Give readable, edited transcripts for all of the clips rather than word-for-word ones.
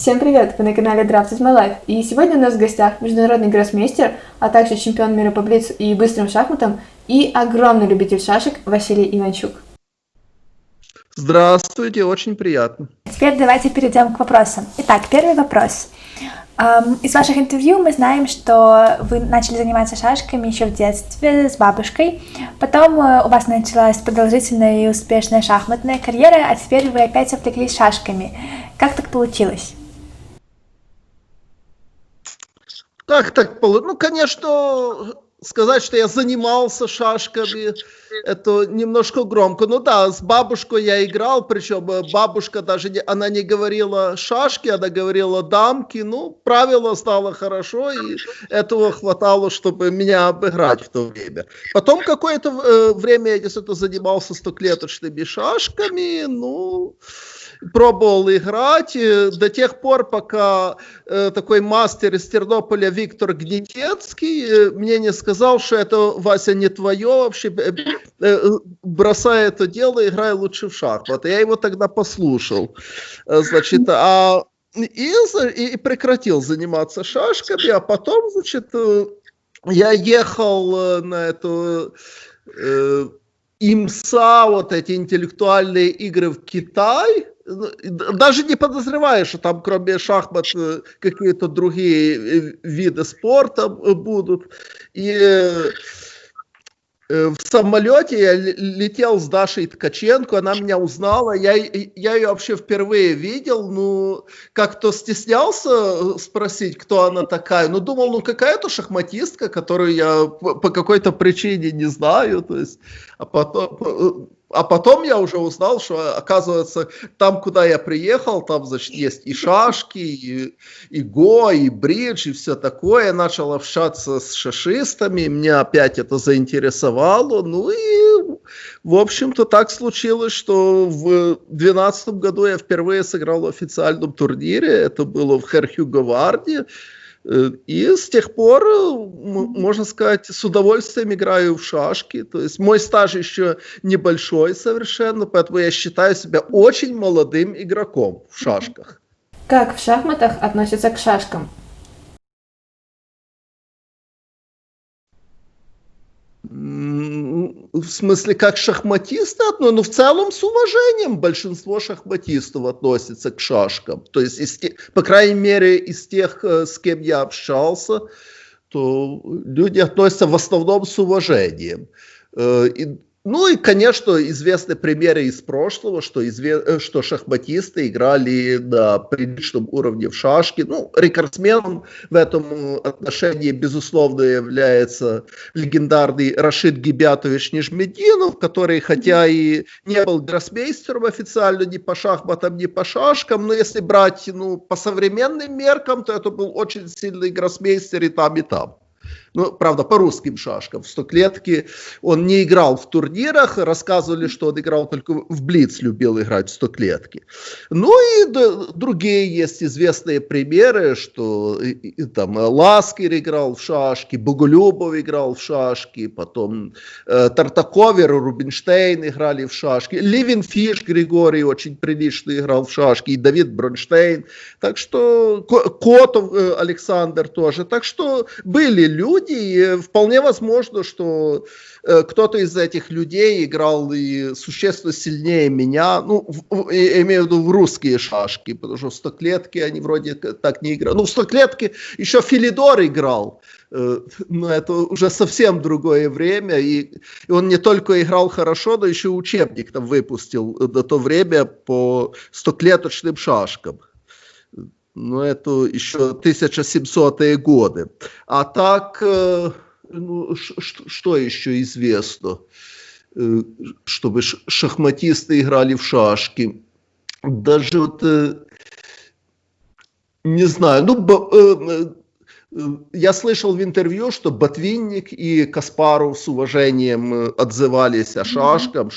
Всем привет! Вы на канале Draft is my life. И сегодня у нас в гостях международный гроссмейстер, а также чемпион мира по блицу и быстрым шахматам и огромный любитель шашек Василий Иванчук. Здравствуйте, очень приятно. Теперь давайте перейдем к вопросам. Итак, первый вопрос. Из ваших интервью мы знаем, что вы начали заниматься шашками еще в детстве с бабушкой. Потом у вас началась продолжительная и успешная шахматная карьера, а теперь вы опять увлеклись шашками. Как так получилось? Как так получилось? Ну, конечно, сказать, что я занимался шашками, это немножко громко. Ну да, с бабушкой я играл, причем бабушка даже она не говорила шашки, она говорила дамки. Ну, правило знала хорошо, и этого хватало, чтобы меня обыграть в то время. Потом какое-то время я действительно занимался стоклеточными шашками, ну... Пробовал играть до тех пор, пока такой мастер из Тернополя Виктор Гнетецкий мне не сказал, что это, Вася, не твое вообще, бросай это дело, играй лучше в шахматы. Я его тогда послушал, значит, и прекратил заниматься шашками, а потом, значит, я ехал на эту... ИМСА, вот эти интеллектуальные игры в Китай, даже не подозревая, что там кроме шахмат какие-то другие виды спорта будут. И в самолете я летел с Дашей Ткаченко, она меня узнала, я ее вообще впервые видел, ну, как-то стеснялся спросить, кто она такая, ну, думал, ну, какая-то шахматистка, которую я по какой-то причине не знаю, то есть, а потом я уже узнал, что, оказывается, там, куда я приехал, там, значит, есть и шашки, и го, и бридж, и все такое. Я начал общаться с шашистами, меня опять это заинтересовало. Ну и, в общем-то, так случилось, что в 2012 году я впервые сыграл в официальном турнире. Это было в Херхюговарде. И с тех пор, можно сказать, с удовольствием играю в шашки. То есть мой стаж еще небольшой совершенно, поэтому я считаю себя очень молодым игроком в шашках. Как в шахматах относятся к шашкам? В смысле, как шахматисты относятся? Ну, в целом, с уважением большинство шахматистов относится к шашкам. То есть, по крайней мере, из тех, с кем я общался, то люди относятся в основном с уважением. Ну и, конечно, известны примеры из прошлого, что шахматисты играли на приличном уровне в шашки. Ну, рекордсменом в этом отношении, безусловно, является легендарный Рашид Гибятович Нижмединов, который, хотя и не был гроссмейстером официально ни по шахматам, ни по шашкам, но если брать по современным меркам, то это был очень сильный гроссмейстер и там, и там. Ну, правда, по русским шашкам. В стоклетке он не играл в турнирах, рассказывали, что он играл только в блиц, любил играть в стоклетке. Ну и другие есть известные примеры, что там Ласкер играл в шашки, Боголюбов играл в шашки, потом Тартаковер и Рубинштейн играли в шашки, Ливенфиш Григорий очень прилично играл в шашки, и Давид Бронштейн, так что Котов Александр тоже, так что были люди, и вполне возможно, что кто-то из этих людей играл и существенно сильнее меня, ну, я имею в виду в русские шашки, потому что в стоклетке они вроде так не играли. Ну, в стоклетке еще Филидор играл, но это уже совсем другое время, и он не только играл хорошо, но еще учебник там выпустил на то время по стоклеточным шашкам. Ну, это еще 1700-е годы. А так, что еще известно? Чтобы шахматисты играли в шашки. Даже вот, не знаю, я слышал в интервью, что Ботвинник и Каспаров с уважением отзывались о шашках,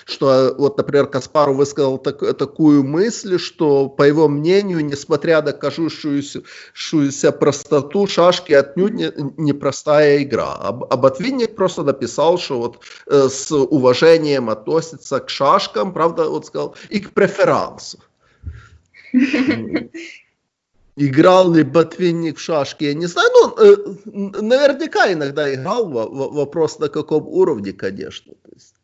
что вот, например, Каспаров высказал такую мысль, что, по его мнению, несмотря на кажущуюся простоту, шашки отнюдь не простая игра. А Ботвинник просто написал, что вот с уважением относится к шашкам, правда, вот сказал, и к преферансу. Играл ли Ботвинник в шашки, я не знаю. Наверняка иногда играл. Вопрос, на каком уровне, конечно. То есть.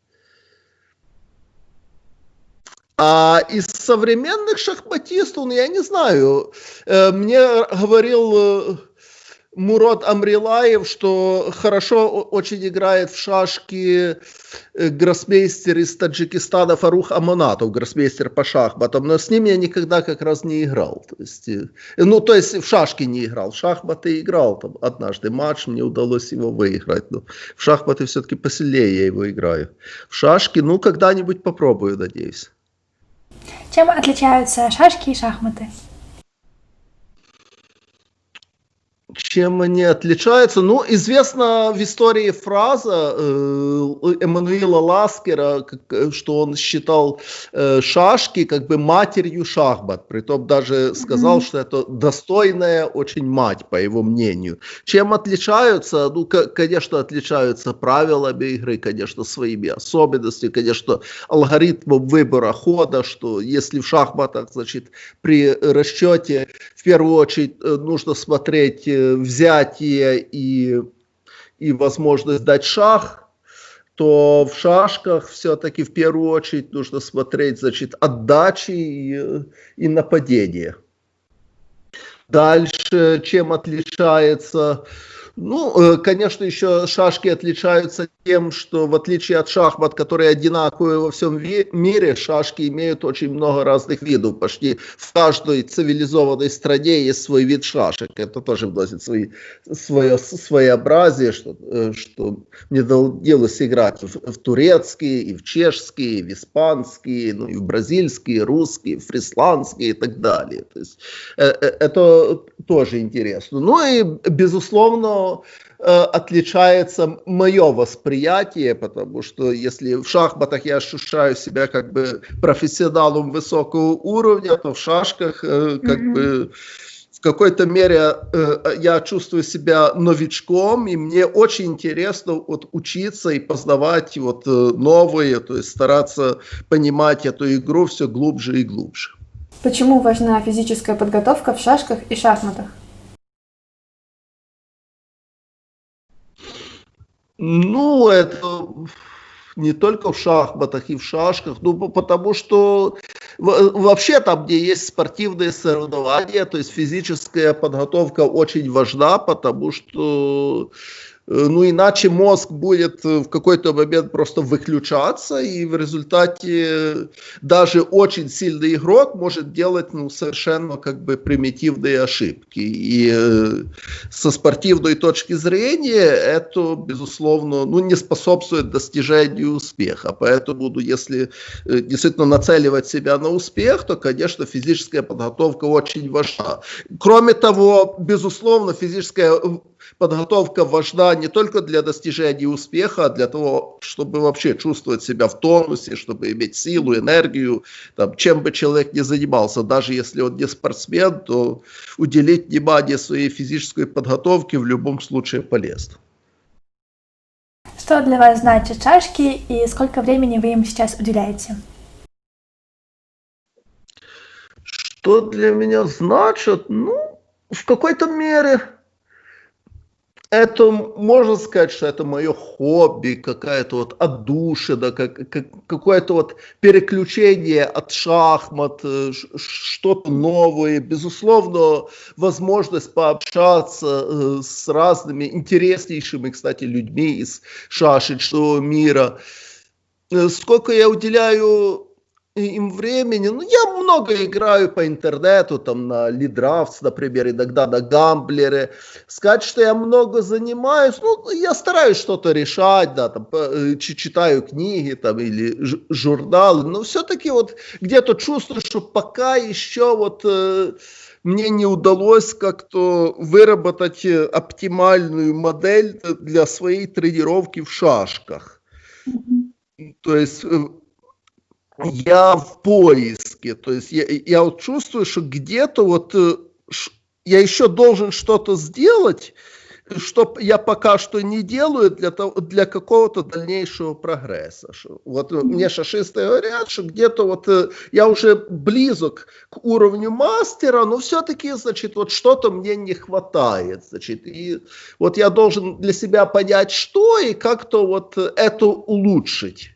А из современных шахматистов, я не знаю. Мне говорил Мурод Амрилаев, что хорошо очень играет в шашки гроссмейстер из Таджикистана Фарух Аманатов, гроссмейстер по шахматам, но с ним я никогда как раз не играл. То есть в шашки не играл, в шахматы играл. Там однажды матч, мне удалось его выиграть, но в шахматы все-таки посильнее я его играю. В шашки, когда-нибудь попробую, надеюсь. Чем отличаются шашки и шахматы? Чем они отличаются? Известна в истории фраза Эммануила Ласкера, что он считал шашки как бы матерью шахмат. Притом даже сказал, что это достойная очень мать, по его мнению. Чем отличаются? Конечно, отличаются правилами игры, конечно, своими особенностями, конечно, алгоритмом выбора хода, что если в шахматах, значит, при расчете в первую очередь нужно смотреть взятие и возможность дать шах, то в шашках все-таки в первую очередь нужно смотреть, значит, отдачи и нападение. Дальше, чем отличается... конечно, еще шашки отличаются тем, что в отличие от шахмат, которые одинаковые во всем мире, шашки имеют очень много разных видов. Почти в каждой цивилизованной стране есть свой вид шашек. Это тоже вносит свое своеобразие, что мне довелось играть в турецкие, и в чешские, и в испанские, и в бразильские, русские, в фрисландские и так далее. То есть, это тоже интересно. И, безусловно, отличается мое восприятие, потому что если в шахматах я ощущаю себя как бы профессионалом высокого уровня, то в шашках как бы в какой-то мере я чувствую себя новичком, и мне очень интересно учиться и познавать новые, то есть стараться понимать эту игру все глубже и глубже. Почему важна физическая подготовка в шашках и шахматах? Это не только в шахматах и в шашках, потому что вообще там, где есть спортивные соревнования, то есть физическая подготовка очень важна, потому что иначе мозг будет в какой-то момент просто выключаться, и в результате даже очень сильный игрок может делать совершенно как бы примитивные ошибки. И со спортивной точки зрения это, безусловно, не способствует достижению успеха. Поэтому, если действительно нацеливать себя на успех, то, конечно, физическая подготовка очень важна. Кроме того, безусловно, физическая подготовка важна не только для достижения успеха, а для того, чтобы вообще чувствовать себя в тонусе, чтобы иметь силу, энергию, чем бы человек ни занимался. Даже если он не спортсмен, то уделить внимание своей физической подготовке в любом случае полезно. Что для вас значит шашки и сколько времени вы им сейчас уделяете? Что для меня значит? В какой-то мере... Это, можно сказать, что это мое хобби, какая-то отдушина, какое-то переключение от шахмат, что-то новое. Безусловно, возможность пообщаться с разными интереснейшими, кстати, людьми из шашечного мира. Сколько я уделяю им времени? Я много играю по интернету, на Лидрафтс, например, иногда на Гамблере. Сказать, что я много занимаюсь, я стараюсь что-то решать, читаю книги или журналы, но все-таки где-то чувствую, что пока еще мне не удалось как-то выработать оптимальную модель для своей тренировки в шашках. То есть... Я в поиске, то есть я чувствую, что где-то я еще должен что-то сделать, что я пока что не делаю для какого-то дальнейшего прогресса. Вот мне шашисты говорят, что где-то вот я уже близок к уровню мастера, но все-таки, значит, вот что-то мне не хватает, значит, и вот я должен для себя понять, что и как-то вот это улучшить.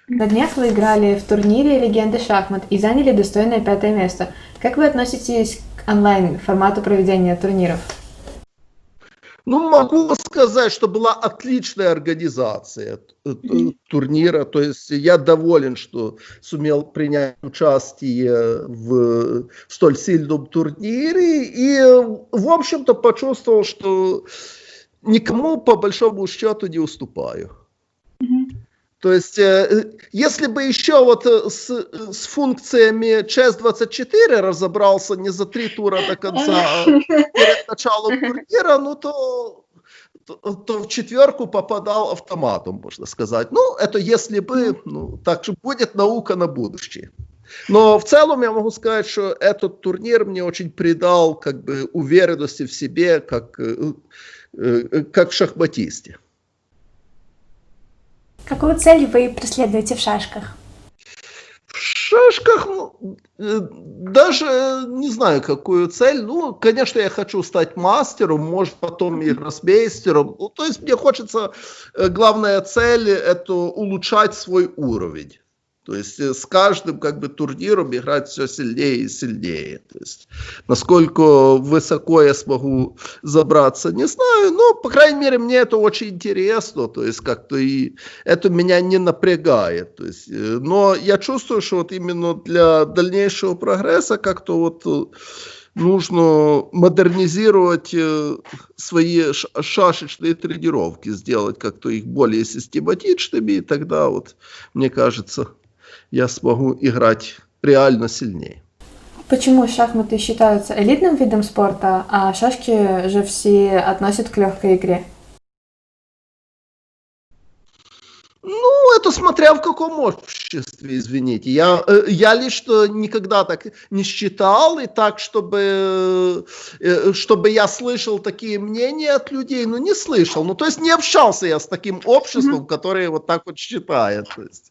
На днях вы играли в турнире «Легенды шахмат» и заняли достойное 5-е место. Как вы относитесь к онлайн-формату проведения турниров? Ну, могу сказать, что была отличная организация турнира. То есть я доволен, что сумел принять участие в столь сильном турнире. И, в общем-то, почувствовал, что никому, по большому счету, не уступаю. То есть, если бы еще вот с функциями ЧС-24 разобрался не за 3 тура до конца, а перед началом турнира, ну то в четверку попадал автоматом, можно сказать. Ну, это если бы, ну, так же будет наука на будущее. Но в целом я могу сказать, что этот турнир мне очень придал как бы уверенности в себе, как шахматисте. Какую цель вы преследуете в шашках? В шашках, ну, даже не знаю, какую цель. Ну, конечно, я хочу стать мастером, может, потом и гроссмейстером. Ну, то есть мне хочется, главная цель – это улучшать свой уровень. То есть с каждым как бы турниром играть все сильнее и сильнее. То есть насколько высоко я смогу забраться, не знаю, но, по крайней мере, мне это очень интересно. То есть как-то и это меня не напрягает. То есть, но я чувствую, что вот именно для дальнейшего прогресса как-то вот нужно модернизировать свои шашечные тренировки, сделать как-то их более систематичными, и тогда вот, мне кажется, я смогу играть реально сильнее. Почему шахматы считаются элитным видом спорта, а шашки же все относят к легкой игре? Ну, это смотря в каком обществе, извините. Я лично никогда так не считал, и так, чтобы я слышал такие мнения от людей, ну, не слышал. Ну, то есть не общался я с таким обществом, которое вот так вот считает. То есть.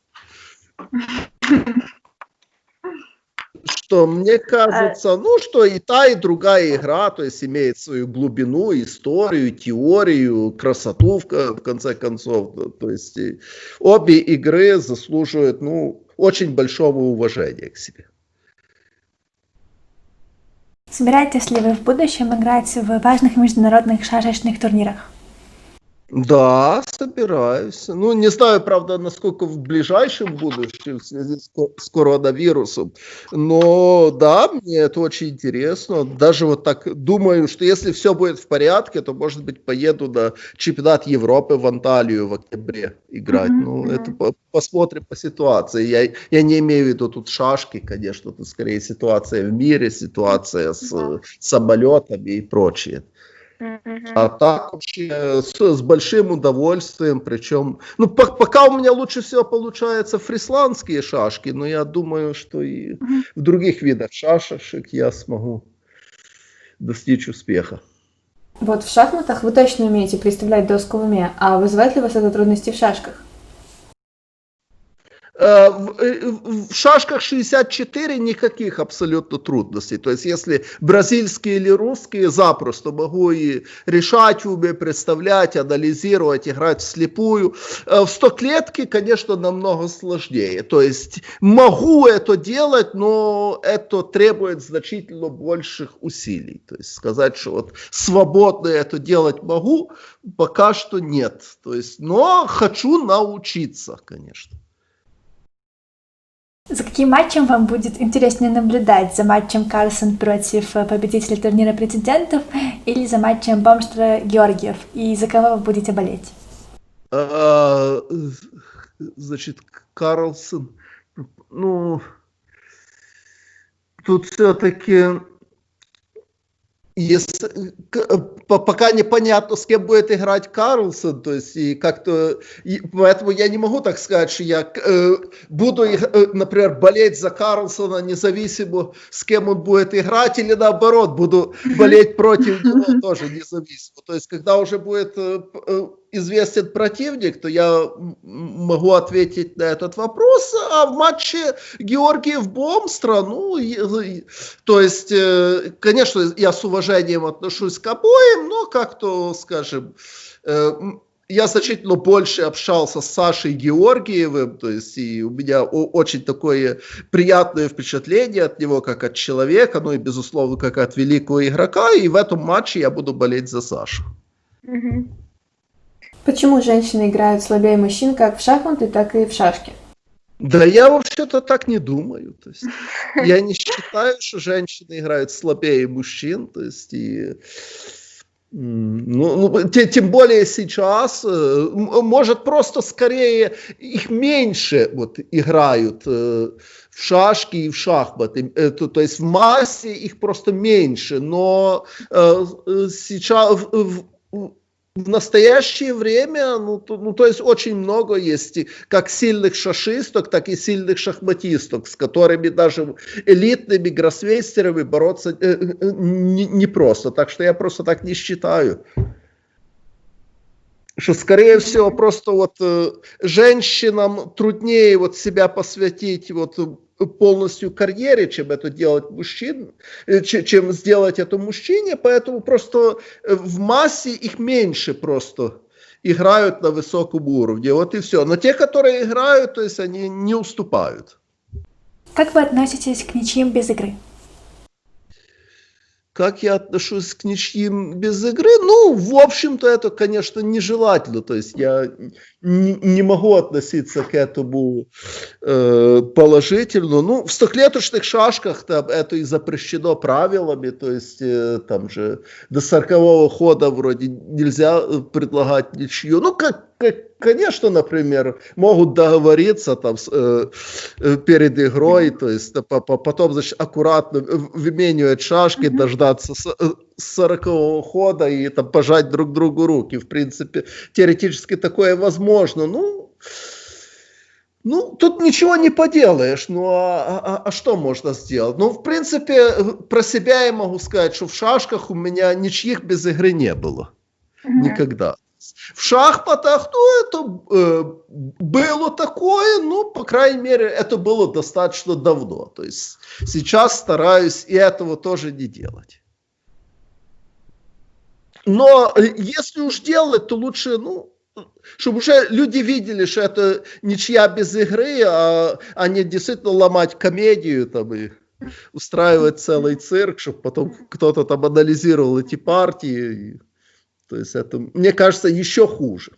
Что мне кажется, ну, что и та, и другая игра, то есть имеет свою глубину, историю, теорию, красоту, в конце концов. То есть обе игры заслуживают, ну, очень большого уважения к себе. Собираетесь ли вы в будущем играть в важных международных шашечных турнирах? Да, собираюсь. Ну, не знаю, правда, насколько в ближайшем будущем в связи с коронавирусом, но да, мне это очень интересно. Даже вот так думаю, что если все будет в порядке, то, может быть, поеду на чемпионат Европы в Анталию в октябре играть. Ну, это посмотрим по ситуации. Я не имею в виду тут шашки, конечно, это скорее ситуация в мире, ситуация с самолетами и прочее. А так вообще с большим удовольствием, причем, ну, пока у меня лучше всего получается фрисландские шашки, но я думаю, что и в других видах шашек я смогу достичь успеха. Вот в шахматах вы точно умеете представлять доску в уме, а вызывает ли вас это трудности в шашках? В шашках 64 никаких абсолютно трудностей. То есть, если бразильские или русские, запросто могу и решать в уме, представлять, анализировать, играть вслепую. В стоклетке, конечно, намного сложнее. То есть, могу это делать, но это требует значительно больших усилий. То есть, сказать, что вот свободно это делать могу, пока что нет. То есть, но хочу научиться, конечно. За каким матчем вам будет интереснее наблюдать? За матчем Карлсон против победителя турнира претендентов или за матчем Баумштра-Георгиев? И за кого вы будете болеть? Значит, Карлсон, ну, тут все-таки Пока непонятно, с кем будет играть Карлсон, то есть и как-то, поэтому я не могу так сказать, что я буду, например, болеть за Карлсона независимо, с кем он будет играть, или наоборот, буду болеть против него тоже независимо. То есть когда уже будет известен противник, то я могу ответить на этот вопрос, а в матче Георгиев-Бомстра, ну, то есть, конечно, я с уважением отношусь к обоим, но как-то, скажем, я значительно больше общался с Сашей Георгиевым, то есть и у меня очень такое приятное впечатление от него, как от человека, ну и, безусловно, как от великого игрока, и в этом матче я буду болеть за Сашу. Почему женщины играют слабее мужчин как в шахматы, так и в шашки? Да я вообще-то так не думаю. То есть, я не считаю, что женщины играют слабее мужчин. То есть, тем более сейчас, может, просто скорее их меньше вот, играют в шашки и в шахматы. То есть в массе их просто меньше. Но сейчас... В настоящее время, то есть очень много есть как сильных шашисток, так и сильных шахматисток, с которыми даже элитными гроссмейстерами бороться непросто. Так что я просто так не считаю. Что, скорее всего, просто вот женщинам труднее вот себя посвятить вот полностью карьере, чем это делать мужчин, чем сделать это мужчине, поэтому просто в массе их меньше просто играют на высоком уровне, вот и все. Но те, которые играют, то есть они не уступают. Как вы относитесь к ничьим без игры? Как я отношусь к ничьим без игры? Ну, в общем-то, это, конечно, нежелательно. То есть я не могу относиться к этому положительно. Ну, в стоклеточных шашках там это и запрещено правилами. То есть там же до 40-го хода вроде нельзя предлагать ничью. Ну, конечно, например, могут договориться там перед игрой, то есть потом, значит, аккуратно выменивать шашки, дождаться 40-го хода и там пожать друг другу руки. В принципе, теоретически такое возможно. Ну, тут ничего не поделаешь. Ну, а что можно сделать? Ну, в принципе, про себя я могу сказать, что в шашках у меня ничьих без игры не было. Никогда. В шахматах, ну, это было такое, ну, по крайней мере, это было достаточно давно. То есть сейчас стараюсь и этого тоже не делать. Но если уж делать, то лучше, ну, чтобы уже люди видели, что это ничья без игры, а не действительно ломать комедию там и устраивать целый цирк, чтобы потом кто-то там анализировал эти партии. То есть это, мне кажется, еще хуже.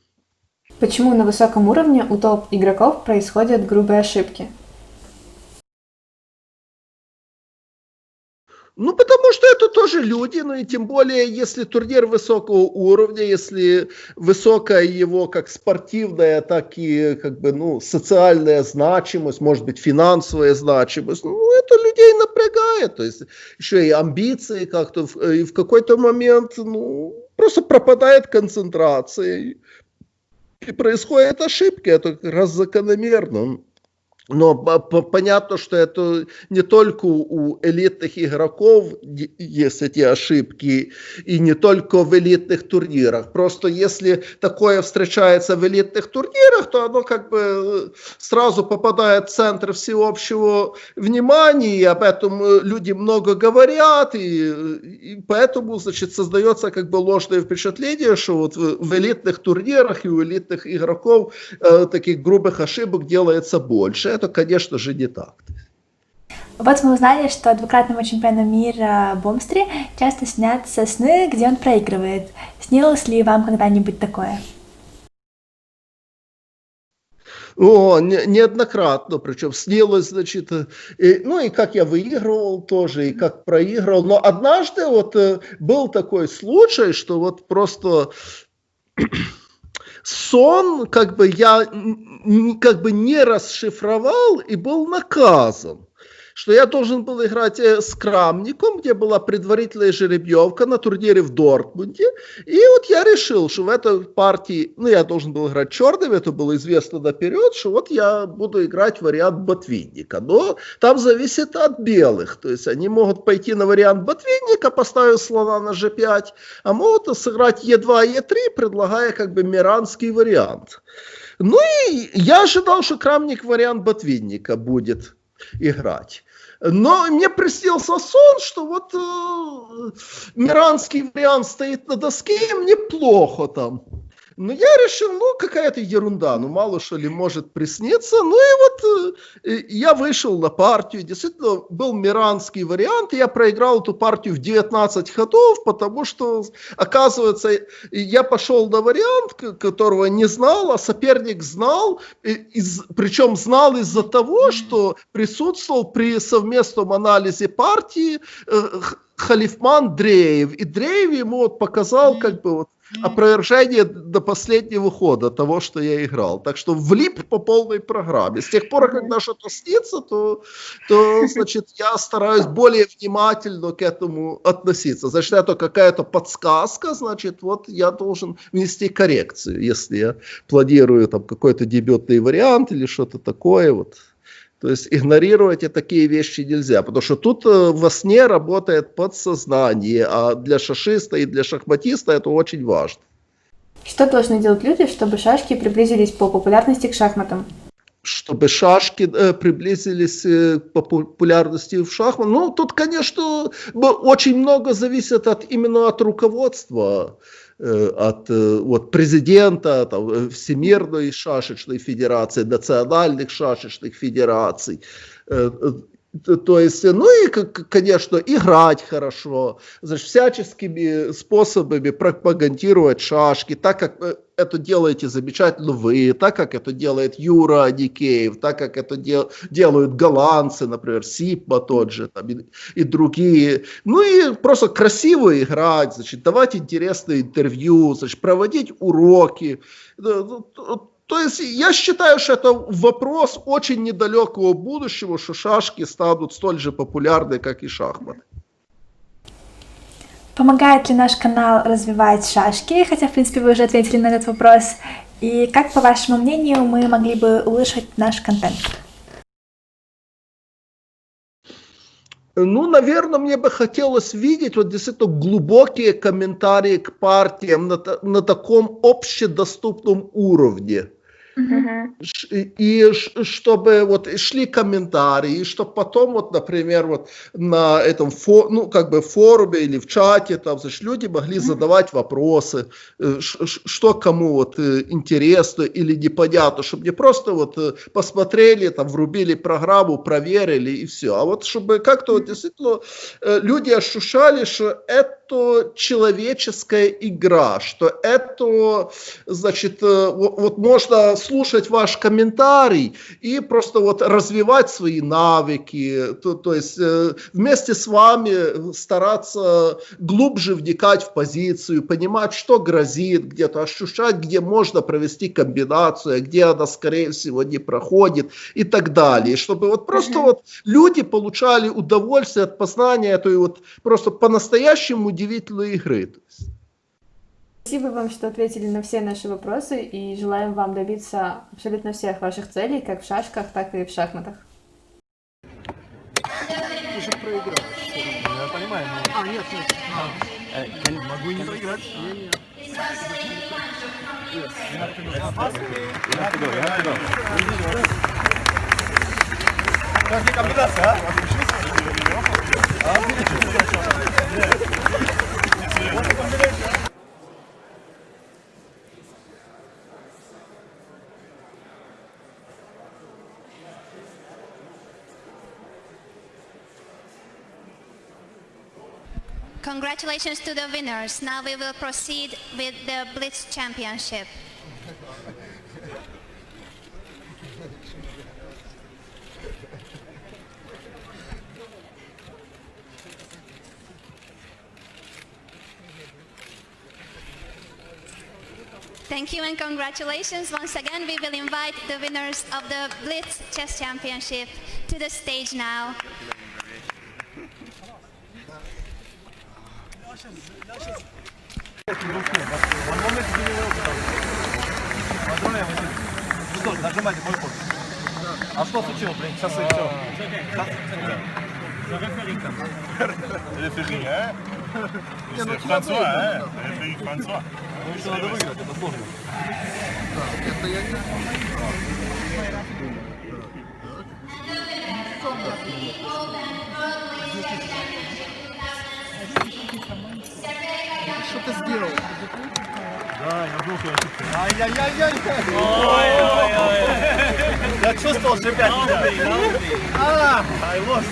Почему на высоком уровне у топ-игроков происходят грубые ошибки? Ну, потому что это тоже люди, ну и тем более, если турнир высокого уровня, если высокая его как спортивная, так и как бы, ну, социальная значимость, может быть, финансовая значимость, ну, это людей напрягает, то есть еще и амбиции как-то, и в какой-то момент, ну, просто пропадает концентрация, и происходят ошибки, это как раз закономерно. Но понятно, что это не только у элитных игроков есть эти ошибки, и не только в элитных турнирах. Просто если такое встречается в элитных турнирах, то оно как бы сразу попадает в центр всеобщего внимания, и об этом люди много говорят, и поэтому, значит, создается как бы ложное впечатление, что вот в элитных турнирах и у элитных игроков таких грубых ошибок делается больше. Это, конечно же, не так. Вот мы узнали, что двукратному чемпиону мира Бомстре часто снятся сны, где он проигрывает. Снилось ли вам когда-нибудь такое? Неоднократно, причем снилось, значит, ну и как я выигрывал тоже, и как проигрывал. Но однажды вот был такой случай, что вот просто... Сон, как бы я как бы не расшифровал и был наказан. что я должен был играть с Крамником, где была предварительная жеребьевка на турнире в Дортмунде. И вот я решил, что в этой партии, ну, я должен был играть черным, это было известно наперед, что вот я буду играть вариант Ботвинника. Но там зависит от белых. То есть они могут пойти на вариант Ботвинника, поставив слона на g5, а могут сыграть e2, e3, предлагая как бы миранский вариант. Ну и я ожидал, что Крамник вариант Ботвинника будет играть. Но мне приснился сон, что вот миранский вариант стоит на доске, и мне плохо там. Но я решил, ну, какая-то ерунда, ну, мало что ли может присниться. Ну, и вот я вышел на партию, действительно, был миранский вариант, и я проиграл эту партию в 19 ходов, потому что, оказывается, я пошел на вариант, которого не знал, а соперник знал, причем знал из-за того, что присутствовал при совместном анализе партии Халифман Дреев. И Дреев ему вот показал, как бы, вот, опровержение до последнего хода того, что я играл. Так что влип по полной программе. С тех пор, когда что-то снится, то значит, я стараюсь более внимательно к этому относиться. Значит, это какая-то подсказка, значит, вот я должен внести коррекцию, если я планирую там какой-то дебютный вариант или что-то такое вот. То есть игнорировать такие вещи нельзя, потому что тут во сне работает подсознание, а для шашиста и для шахматиста это очень важно. Что должны делать люди, чтобы шашки приблизились по популярности к шахматам? Чтобы шашки приблизились по популярности в шахматах. Ну, тут, конечно, очень много зависит именно от руководства, от вот, президента, там, Всемирной шашечной федерации, национальных шашечных федераций. То есть, ну и, конечно, играть хорошо, значит, всяческими способами пропагандировать шашки, так как это делаете замечательно вы, так как это делает Юра Аникеев, так как это делают голландцы, например, Сипма тот же, там, и другие. Ну и просто красиво играть, значит, давать интересные интервью, значит, проводить уроки. То есть я считаю, что это вопрос очень недалекого будущего, что шашки станут столь же популярны, как и шахматы. Помогает ли наш канал развивать шашки? Хотя, в принципе, вы уже ответили на этот вопрос. И как, по вашему мнению, мы могли бы улучшить наш контент? Ну, наверное, мне бы хотелось видеть вот действительно глубокие комментарии к партиям на таком общедоступном уровне. И чтобы вот шли комментарии, и чтобы потом вот, например, вот на этом форуме или в чате там, значит, люди могли задавать вопросы, что кому вот интересно или непонятно, чтобы не просто вот посмотрели, там, врубили программу, проверили и все, а вот чтобы как-то вот действительно люди ощущали, что это человеческая игра, что это, значит, вот можно слушать ваш комментарий и просто вот развивать свои навыки, то есть вместе с вами стараться глубже вникать в позицию, понимать, что грозит где-то, ощущать, где можно провести комбинацию, а где она, скорее всего, не проходит и так далее. Чтобы вот просто вот люди получали удовольствие от познания этой вот просто по-настоящему удивительной игры. Спасибо вам, что ответили на все наши вопросы, и желаем вам добиться абсолютно всех ваших целей, как в шашках, так и в шахматах. Уже проиграл. Я понимаю, но... нет. Могу и не проиграть. Нет. Каждая комбинация, Congratulations to the winners. Now we will proceed with the Blitz Championship. Thank you and congratulations. Once again, we will invite the winners of the Blitz Chess Championship to the stage now. Что, нажимайте мой ход. А что случилось, блин? Часы, все. Рефери, а? Франсуа, а? Рефери Франсуа. Ну еще надо выиграть, это сложно. Что ты сделал? Да, я был ошибка. Ай-яй-яй-яй! Я чувствовал, что опять I lost.